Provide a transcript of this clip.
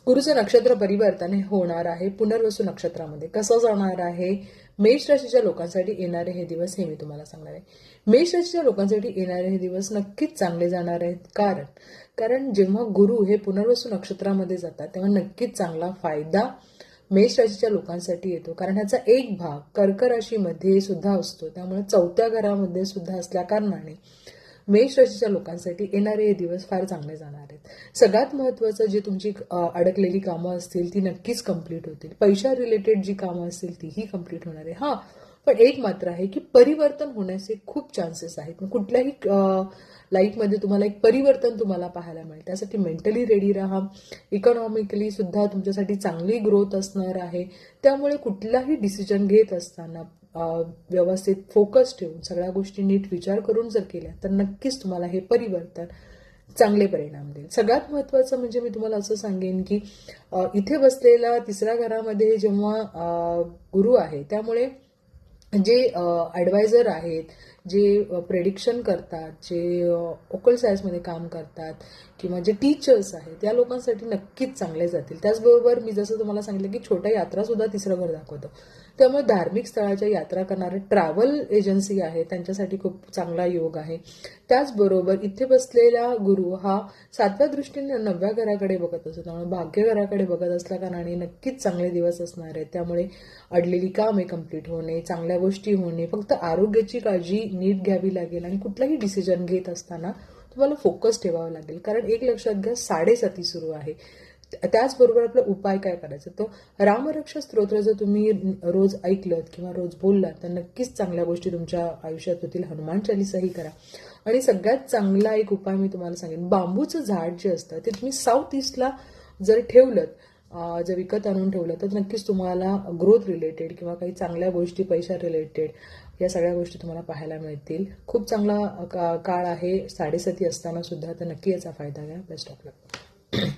गुरुचं नक्षत्र परिवर्तन हे होणार आहे पुनर्वसू नक्षत्रामध्ये. कसं जाणार आहे मेष राशीच्या लोकांसाठी येणारे हे दिवस हे मी तुम्हाला सांगणार आहे. मेष राशीच्या लोकांसाठी येणारे हे दिवस नक्कीच चांगले जाणार आहेत. कारण जेव्हा गुरु हे पुनर्वसू नक्षत्रामध्ये जातात तेव्हा नक्कीच चांगला फायदा मेष राशीच्या लोकांसाठी येतो. कारण ह्याचा एक भाग कर्क राशीमध्ये सुद्धा असतो, त्यामुळे 4थ्या घरामध्ये सुद्धा असल्या कारणाने मेष राशीच्या लोकांसाठी येणारे हे दिवस फार चांगले जाणार आहेत. सगळ्यात महत्त्वाचं जे तुमची अडकलेली कामं असतील ती नक्कीच कंप्लीट होतील. पैशा रिलेटेड जी कामं असतील तीही कंप्लीट होणार आहे. हां, पण एक मात्र आहे की परिवर्तन होण्याचे खूप चान्सेस आहेत. कुठल्याही लाईफमध्ये तुम्हाला एक परिवर्तन तुम्हाला पाहायला मिळेल. त्यासाठी मेंटली रेडी राहा. इकॉनॉमिकली सुद्धा तुमच्यासाठी चांगली ग्रोथ असणार आहे. त्यामुळे कुठलाही डिसिजन घेत असताना व्यवस्थित फोकस ठेवून सगळ्या गोष्टी नीट विचार करून जर केल्या तर नक्कीच तुम्हाला हे परिवर्तन चांगले परिणाम देईल. सगळ्यात महत्त्वाचं म्हणजे मी तुम्हाला असं सांगेन की इथे बसलेला 3ऱ्या घरामध्ये जेव्हा गुरु आहे, त्यामुळे जे ॲडवायझर आहेत, जे प्रेडिक्शन करतात, जे ओकल सायन्समध्ये काम करतात किंवा जे टीचर्स आहेत, या लोकांसाठी नक्कीच चांगले जातील. त्याचबरोबर मी जसं तुम्हाला सांगितलं की छोट्या यात्रासुद्धा 3रं घर दाखवतं. त्यामुळे धार्मिक स्थळाच्या यात्रा करणारे ट्रॅव्हल एजन्सी आहे त्यांच्यासाठी खूप चांगला योग आहे. त्याचबरोबर इथे बसलेला गुरु हा 7व्या दृष्टीने 9व्या घराकडे बघत असतो, त्यामुळे भाग्य घराकडे बघत असल्या कारणाने नक्कीच चांगले दिवस असणार आहेत. त्यामुळे अडलेली कामे कंप्लीट होणे, चांगल्या गोष्टी होणे, फक्त आरोग्याची काळजी नीट घ्यावी लागेल आणि कुठलाही डिसिजन घेत असताना तुम्हाला फोकस ठेवावा लागेल. कारण एक लक्षात घ्या, 7:30 सुरू आहे. त्याचबरोबर आपला उपाय काय करायचा, तो रामरक्षा स्तोत्र जर तुम्ही रोज ऐकलं किंवा रोज बोललात तर नक्कीच चांगल्या गोष्टी तुमच्या आयुष्यात होतील. हनुमान चालीसाही करा. आणि सगळ्यात चांगला एक उपाय मी तुम्हाला सांगेन, बांबूचं झाड जे असतं ते तुम्ही साऊथ ईस्टला जर ठेवलं, जर विकत आणून ठेवलं तर नक्कीच तुम्हाला ग्रोथ रिलेटेड किंवा काही चांगल्या गोष्टी पैशा रिलेटेड या सगळ्या गोष्टी तुम्हाला पाहायला मिळतील. खूप चांगला काळ आहे 7:30 असताना सुद्धा, तर नक्की याचा फायदा घ्या. Best of luck.